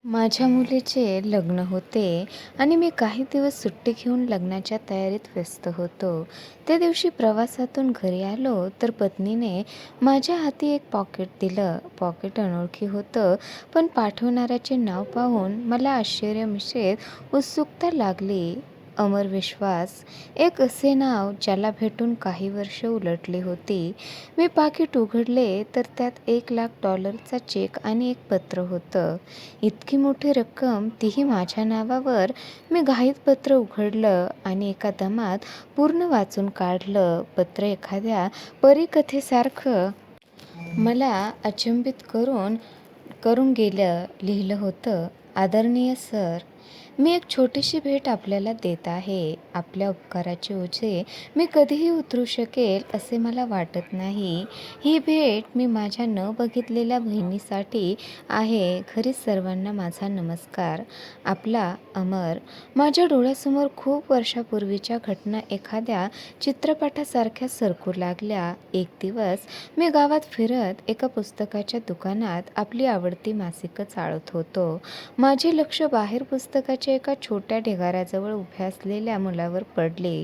माझ्या मुलीचे लग्न होते आणि मी काही दिवस सुट्टी घेऊन लग्नाच्या तयारीत व्यस्त होतो. त्या दिवशी प्रवासातून घरी आलो तर पत्नीने माझ्या हाती एक पॉकेट दिलं. पॉकेट अनोळखी होतं, पण पाठवणाऱ्याचे नाव पाहून मला आश्चर्य मिश्रित उत्सुकता लागली. अमर विश्वास, एक असे नाव ज्याला भेटून काही वर्ष उलटली होती. मी पाकिट उघडले तर त्यात $1,00,000चा चेक आणि एक पत्र होतं. इतकी मोठी रक्कम, तीही माझ्या नावावर. मी घाईत पत्र उघडलं आणि एका दमात पूर्ण वाचून काढलं. पत्र एखाद्या परीकथेसारखं मला अचंबित करून करून गेलं. लिहिलं होतं, आदरणीय सर, मी एक छोटीशी भेट आपल्याला देत आहे. आपल्या उपकाराचे ओझे मी कधीही उतरू शकेल असे मला वाटत नाही. ही भेट मी माझ्या न बघितलेल्या बहिणीसाठी आहे. खरीच सर्वांना माझा नमस्कार. आपला अमर. माझ्या डोळ्यासमोर खूप वर्षापूर्वीच्या घटना एखाद्या चित्रपटासारख्या सरकू लागल्या. एक दिवस मी गावात फिरत एका पुस्तकाच्या दुकानात आपली आवडती मासिकं चाळत होतो. माझे लक्ष बाहेर पुस्तकाच्या एका छोट्या ढिगाऱ्याजवळ उभ्या असलेल्या मुलावर पडले.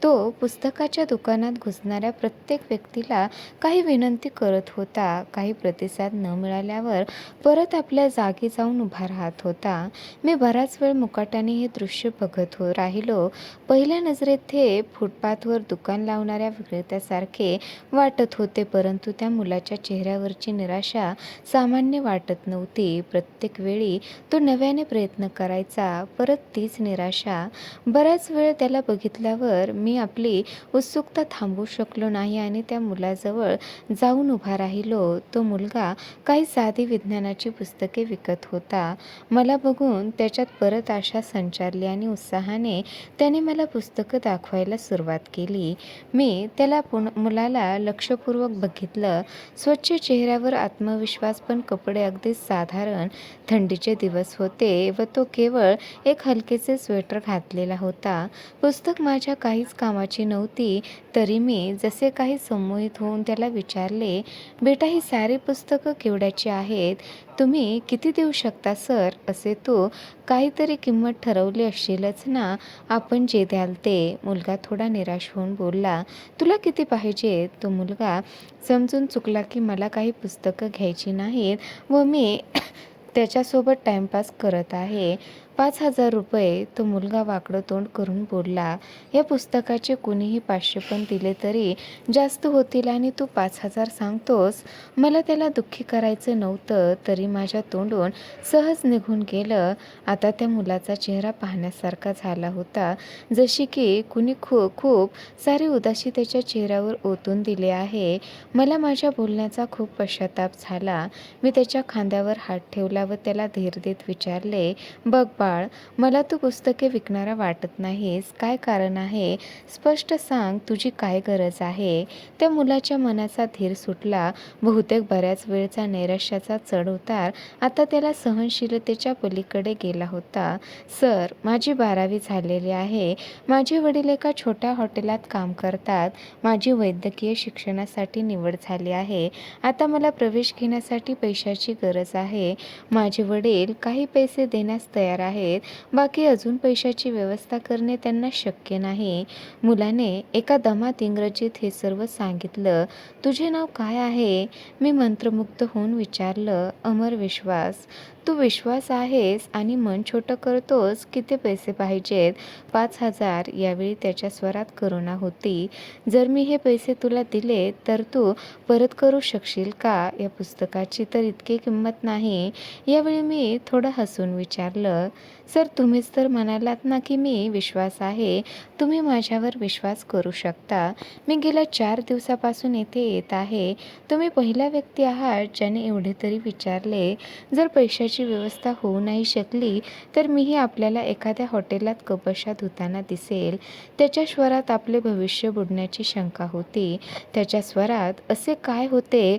तो पुस्तकाच्या दुकानात घुसणाऱ्या प्रत्येक व्यक्तीला काही विनंती करत होता. काही प्रतिसाद न मिळाल्यावर परत आपल्या जागी जाऊन उभा राहत होता. मी बराच वेळ मुकाट्याने हे दृश्य बघत राहिलो. पहिल्या नजरेत ते फुटपाथवर दुकान लावणाऱ्या विक्रेत्यासारखे वाटत होते, परंतु त्या मुलाच्या चेहऱ्यावरची निराशा सामान्य वाटत नव्हती. प्रत्येक वेळी तो नव्याने प्रयत्न करायचा, परत तीच निराशा. बराच वेळ त्याला बघितल्यावर मी आपली उत्सुकता थांबवू शकलो नाही आणि त्या मुलाजवळ जाऊन उभा राहिलो. तो मुलगा काही साधी विज्ञानाची पुस्तके विकत होता. मला बघून त्याच्यात परत आशा संचारली आणि उत्साहाने त्याने मला पुस्तकं दाखवायला सुरुवात केली. मी त्याला मुलाला लक्षपूर्वक बघितलं. स्वच्छ चेहऱ्यावर आत्मविश्वास, पण कपडे अगदी साधारण. थंडीचे दिवस होते व तो केवळ एक हलकेचे स्वेटर घातलेला होता. पुस्तक माझ्या काहीच कामाची नव्हती, तरी मी जसे काही संमोहित होऊन त्याला विचारले, बेटा, ही सारी पुस्तकं केवढ्याची आहेत? तुम्ही किती देऊ शकता सर? असे तू काहीतरी किंमत ठरवली असशीलच ना? आपण जे द्याल ते. मुलगा थोडा निराश होऊन बोलला, तुला किती पाहिजे? तो मुलगा समजून चुकला की मला काही पुस्तकं घ्यायची नाहीत व मी त्याच्यासोबत टाइमपास करत आहे. ₹5,000. तो मुलगा वाकडं तोंड करून बोलला, या पुस्तकाचे कुणीही 500 पण दिले तरी जास्त होतील आणि तू 5,000 सांगतोस? मला त्याला दुःखी करायचं नव्हतं, तरी माझ्या तोंडून सहज निघून गेलं. आता त्या मुलाचा चेहरा पाहण्यासारखा झाला होता, जशी की कुणी खूप सारी उदासी त्याच्या चेहऱ्यावर ओतून दिली आहे. मला माझ्या बोलण्याचा खूप पश्चाताप झाला. मी त्याच्या खांद्यावर हात ठेवला व त्याला धीर देत विचारले, बघ बाळ, मला तू पुस्तके विकणारा वाटत नाहीस. काय कारण आहे? स्पष्ट सांग, तुझी काय गरज आहे? त्या मुलाच्या मनाचा धीर सुटला. बहुतेक बऱ्याच वेळचा नैराश्याचा चढ-उतार आता त्याला सहनशीलतेच्या पलीकडे गेला होता. सर, माझी 12वी झालेली आहे. माझे वडील एका छोट्या हॉटेलात काम करतात. माझी वैद्यकीय शिक्षणासाठी निवड झाली आहे. आता मला प्रवेश घेण्यासाठी पैशाची गरज आहे. माझे वडील काही पैसे देण्यास तयार आहेत, बाकी अजून पैशाची व्यवस्था करणे त्यांना शक्य नाही. मुलाने एका दमात इंग्रजीत हे सर्व सांगितलं. तुझे नाव काय आहे? मी मंत्रमुग्ध होऊन विचारलं. अमर विश्वास. तू विश्वास आहेस आणि मन छोटं करतोस. किती पैसे पाहिजेत? 5,000. यावेळी त्याच्या स्वरात करुणा होती. जर मी हे पैसे तुला दिले तर तू परत करू शकशील का? या पुस्तकाची तर इतकी किंमत नाही. यावेळी मी थोडं हसून विचारलं, सर, तुम्हीच तर म्हणालात ना की मी विश्वास आहे. तुम्ही माझ्यावर विश्वास करू शकता. मी गेल्या 4 दिवसापासून येथे येत आहे. तुम्ही पहिला व्यक्ती आहात ज्याने एवढे तरी विचारले. जर पैशाची व्यवस्था होऊ नाही शकली तर मीही आपल्याला एखाद्या हॉटेलात कपशा धुताना दिसेल. त्याच्या स्वरात आपले भविष्य बुडण्याची शंका होती. त्याच्या स्वरात असे काय होते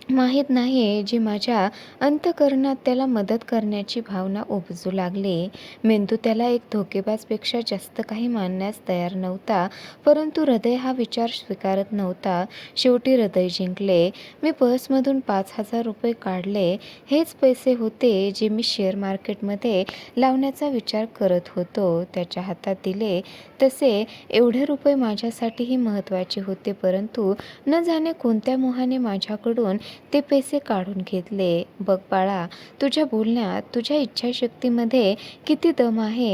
माहीत नाही जे माझ्या अंतःकरणात त्याला मदत करण्याची भावना उपजू लागली. मेंदू त्याला एक धोकेबाजपेक्षा जास्त काही मानण्यास तयार नव्हता, परंतु हृदय हा विचार स्वीकारत नव्हता. शेवटी हृदय जिंकले. मी पर्समधून ₹5,000 काढले. हेच पैसे होते जे मी शेअर मार्केटमध्ये लावण्याचा विचार करत होतो. त्याच्या हातात दिले तसे एवढे रुपये माझ्यासाठीही महत्त्वाचे होते, परंतु न जाणे कोणत्या मोहाने माझ्याकडून ते पैसे काढून घेतले. बघ बाळा, तुझ्या बोलण्यात, तुझ्या इच्छाशक्तीमध्ये किती दम आहे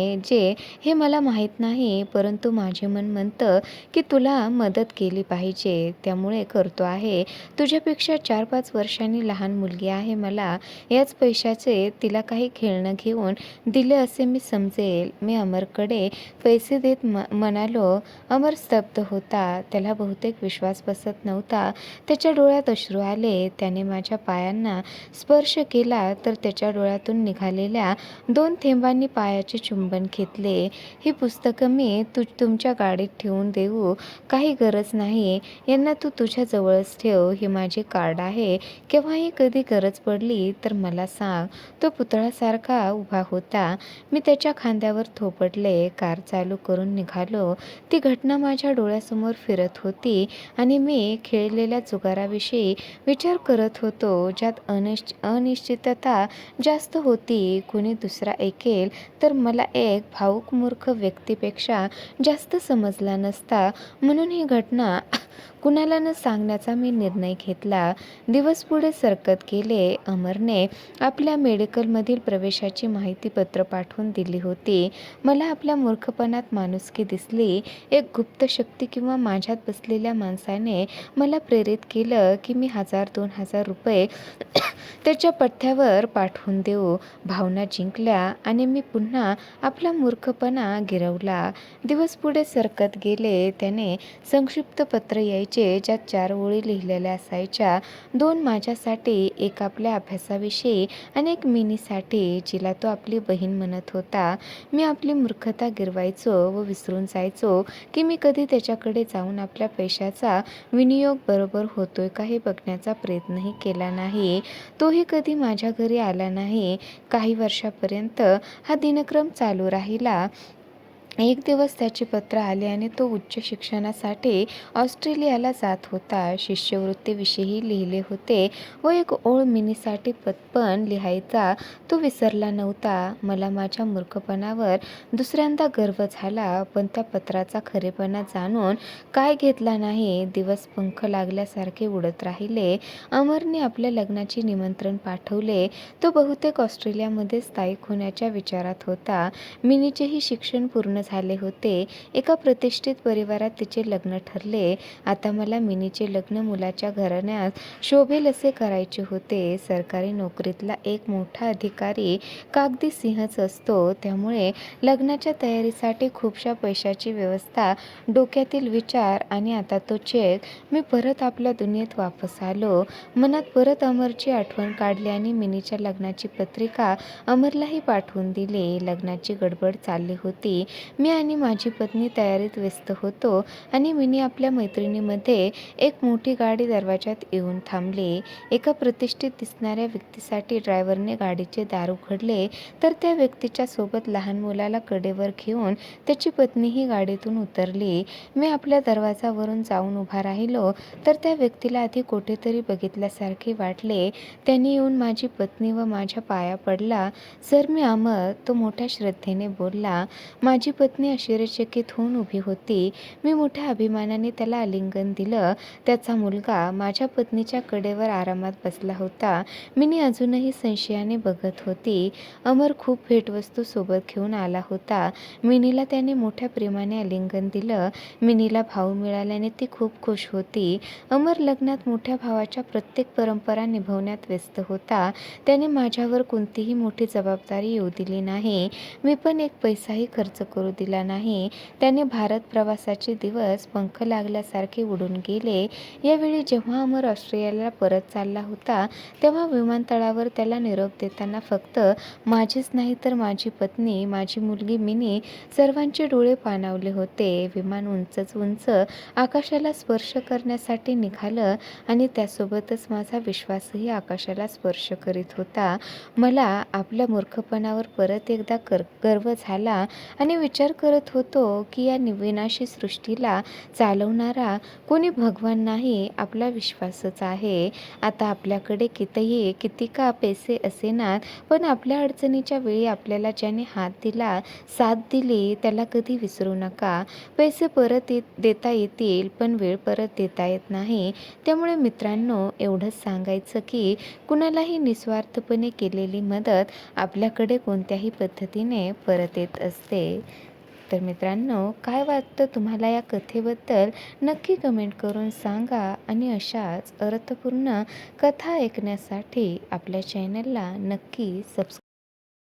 हे मला माहीत नाही, परंतु माझे मन म्हणतं की तुला मदत केली पाहिजे, त्यामुळे करतो आहे. तुझ्यापेक्षा 4-5 वर्षांनी लहान मुलगी आहे मला. याच पैशाचे तिला काही खेळणं घेऊन दिले असे मी समजेल. मी अमरकडे पैसे देत म्हणालो. अमर स्तब्ध होता. त्याला बहुतेक विश्वास बसत नव्हता. त्याच्या डोळ्यात अश्रू आले. त्याने माझ्या पायांना स्पर्श केला तर त्याच्या डोळ्यातून निघालेल्या 2 थेंबांनी पायाचे चुंबन घेतले. ही पुस्तकं मी तुमच्या गाडीत ठेवून देऊ काही गरज नाही. यांना तू तुझ्या जवळच ठेव. हे माझे कार्ड आहे. केव्हाही कधी गरज पडली तर मला सांग. तो पुतळ्यासारखा उभा होता. मी त्याच्या खांद्यावर थोपटले. कार चालू करून निघालो. ती घटना माझ्या डोळ्यासमोर फिरत होती आणि मी खेळलेल्या जुगाराविषयी विचार करत होतो, ज्यात अनिश्चितता जास्त होती. कुणी दुसरा ऐकेल तर मला एक भावूक मूर्ख व्यक्तीपेक्षा जास्त समजला नसता, म्हणून ही घटना कुणाला न सांगण्याचा मी निर्णय घेतला. दिवस पुढे सरकत गेले. अमरने आपल्या मेडिकलमधील प्रवेशाची माहितीपत्र पाठवून दिली होती. मला आपल्या मूर्खपणात माणुसकी दिसली. एक गुप्त शक्ती किंवा माझ्यात बसलेल्या माणसाने मला प्रेरित केलं की मी ₹1000-2,000 त्याच्या पठ्ठ्यावर पाठवून देऊ. भावना जिंकल्या आणि मी पुन्हा आपला मूर्खपणा गिरवला. दिवस पुढे सरकत गेले. त्याने संक्षिप्त पत्र यायचे, ज्यात 4 ओळी लिहिलेल्या असायच्या. 2 माझ्यासाठी, एक आपल्या अभ्यासाविषयी आणि एक मिनीसाठी, जिला तो आपली बहीण म्हणत होता. मी आपली मूर्खता गिरवायचो व विसरून जायचो की मी कधी त्याच्याकडे जाऊन आपल्या पैशाचा विनियोग बरोबर होतोय का हे बघण्याचा प्रयत्नही केला नाही. तोही कधी माझ्या घरी आला नाही. काही वर्षापर्यंत हा दिनक्रम चालू राहिला. एक दिवस त्याचे पत्र आले आणि तो उच्च शिक्षणासाठी ऑस्ट्रेलियाला जात होता. शिष्यवृत्तीविषयी लिहिले होते व एक ओळ मिनीसाठी पण लिहायचा तो विसरला नव्हता. मला माझ्या मूर्खपणावर दुसऱ्यांदा गर्व झाला, पण त्या पत्राचा खरेपणा जाणून काय घेतला नाही. दिवस पंख लागल्यासारखे उडत राहिले. अमरने आपल्या लग्नाचे निमंत्रण पाठवले. तो बहुतेक ऑस्ट्रेलियामध्ये स्थायिक होण्याच्या विचारात होता. मिनीचेही शिक्षण पूर्ण झाले होते. एका प्रतिष्ठित परिवारात तिचे लग्न ठरले. आता मला मिनीचे लग्न मुलाच्या घराण्यात शोभेल असे करायचे होते. सरकारी नोकरीतला एक मोठा अधिकारी कागदी सिंहच असतो, त्यामुळे लग्नाच्या तयारीसाठी खूपशा पैशाची व्यवस्था, डोक्यातील विचार आणि आता तो चेक. मी परत आपल्या दुनियेत वापस आलो. मनात परत अमरची आठवण काढली आणि मिनीच्या लग्नाची पत्रिका अमरलाही पाठवून दिली. लग्नाची गडबड चालली होती. मी आणि माझी पत्नी तयारीत व्यस्त होतो आणि मिनी आपल्या मैत्रिणीमध्ये एक मोठी गाडी दरवाजात येऊन थांबली. एका प्रतिष्ठित दिसणाऱ्या व्यक्तीसाठी ड्रायव्हरने गाडीचे दार उघडले, तर त्या व्यक्तीच्या सोबत लहान मुलाला कडेवर घेऊन त्याची पत्नीही गाडीतून उतरली. मी आपल्या दरवाजावरून जाऊन उभा राहिलो, तर त्या व्यक्तीला आधी कुठेतरी बघितल्यासारखे वाटले. त्याने येऊन माझी पत्नी व माझ्या पाया पडला. "सर, मी अमर," तो मोठ्या श्रद्धेने बोलला. माझी पत्नी आश्चर्यचकित होऊन उभी होती. मी मोठ्या अभिमानाने त्याला आलिंगन दिलं. त्याचा मुलगा माझ्या पत्नीच्या कडेवर आरामात बसला होता. मिनी अजूनही संशयाने बघत होती. अमर खूप भेटवस्तू सोबत घेऊन आला होता. मिनीला त्याने मोठ्या प्रेमाने आलिंगन दिलं. मिनीला भाऊ मिळाल्याने ती खूप खुश होती. अमर लग्नात मोठ्या भावाच्या प्रत्येक परंपरा निभवण्यात व्यस्त होता. त्याने माझ्यावर कोणतीही मोठी जबाबदारी येऊ दिली नाही. मी पण एक पैसाही खर्च करू दिला नाही. त्याने भारत प्रवासाचे दिवस पंख लागल्यासारखे उडून गेले. यावेळी जेव्हा अमर ऑस्ट्रेलियाला परत चालला होता, तेव्हा विमानतळावर त्याला निरोप देताना फक्त माझेच नाही तर माझी पत्नी, माझी मुलगी मिनी सर्वांचे डोळे पाणावले होते. विमान उंचच उंच आकाशाला स्पर्श करण्यासाठी निघालं आणि त्यासोबतच माझा विश्वासही आकाशाला स्पर्श करीत होता. मला आपल्या मूर्खपणावर परत एकदा गर्व झाला आणि विचार करत होतो की या विनाशी सृष्टीला चालवणारा कोणी भगवान नाही, आपला विश्वासच आहे. आता आपल्याकडे किती का पैसे असेनात, पण आपल्या अडचणीच्या वेळी आपल्याला ज्याने हात दिला, साथ दिली, त्याला कधी विसरू नका. पैसे परत देता येतील, पण वेळ परत देता येत नाही. त्यामुळे मित्रांनो, एवढंच सांगायचं की कुणालाही निस्वार्थपणे केलेली मदत आपल्याकडे कोणत्याही पद्धतीने परत येत असते. तर मित्रांनो, काय वाटतं तुम्हाला या कथेबद्दल? नक्की कमेंट करून सांगा आणि अशाच अर्थपूर्ण कथा ऐकण्यासाठी आपल्या चॅनलला नक्की सबस्क्राईब